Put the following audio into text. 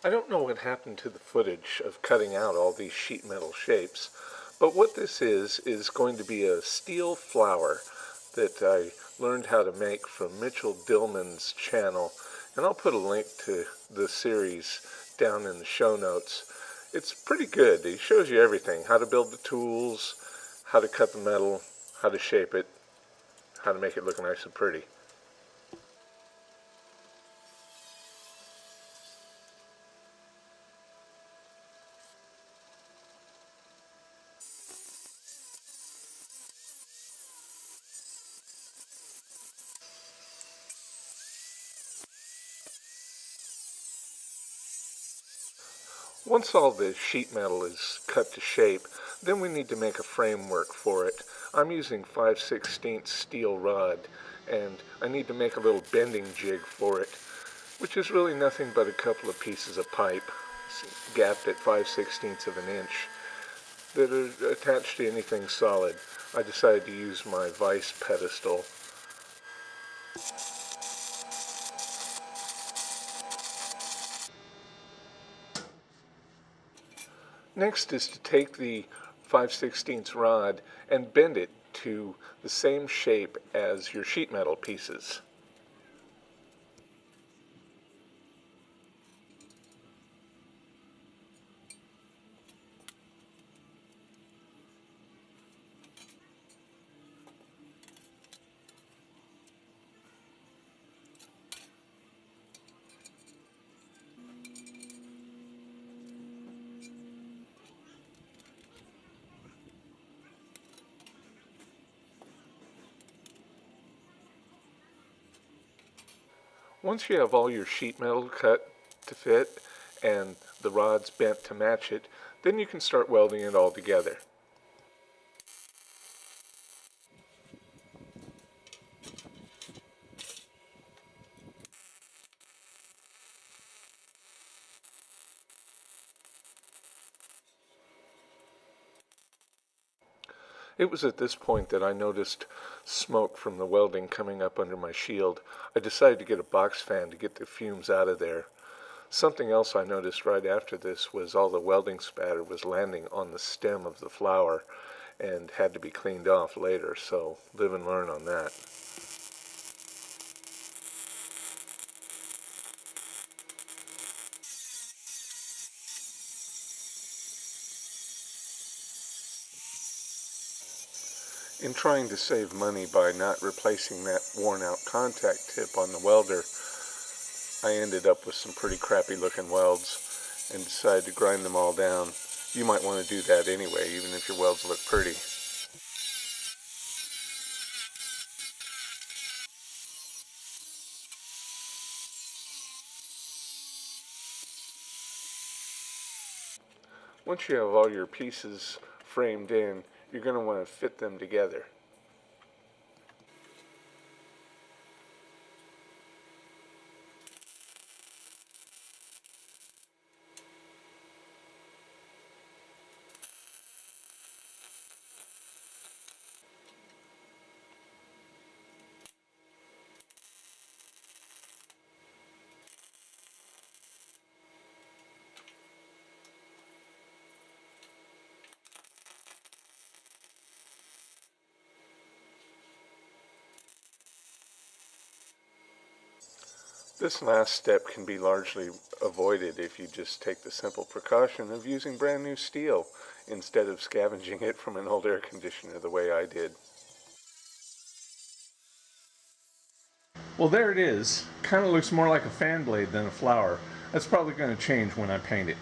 I don't know what happened to the footage of cutting out all these sheet metal shapes, but what this is going to be a steel flower that I learned how to make from Mitchell Dillman's channel, and I'll put a link to the series down in the show notes. It's pretty good. It shows you everything: how to build the tools, how to cut the metal, how to shape it, how to make it look nice and pretty. Once all the sheet metal is cut to shape, then we need to make a framework for it. I'm using 5/16 steel rod, and I need to make a little bending jig for it, which is really nothing but a couple of pieces of pipe gapped at 5/16 of an inch that are attached to anything solid. I decided to use my vise pedestal. Next is to take the 5/16 rod and bend it to the same shape as your sheet metal pieces. Once you have all your sheet metal cut to fit and the rods bent to match it, then you can start welding it all together. It was at this point that I noticed smoke from the welding coming up under my shield. I decided to get a box fan to get the fumes out of there. Something else I noticed right after this was all the welding spatter was landing on the stem of the flower and had to be cleaned off later, so live and learn on that. In trying to save money by not replacing that worn-out contact tip on the welder, I ended up with some pretty crappy looking welds and decided to grind them all down. You might want to do that anyway, even if your welds look pretty. Once you have all your pieces framed in, you're going to want to fit them together. This last step can be largely avoided if you just take the simple precaution of using brand new steel instead of scavenging it from an old air conditioner the way I did. Well, there it is. Kind of looks more like a fan blade than a flower. That's probably going to change when I paint it.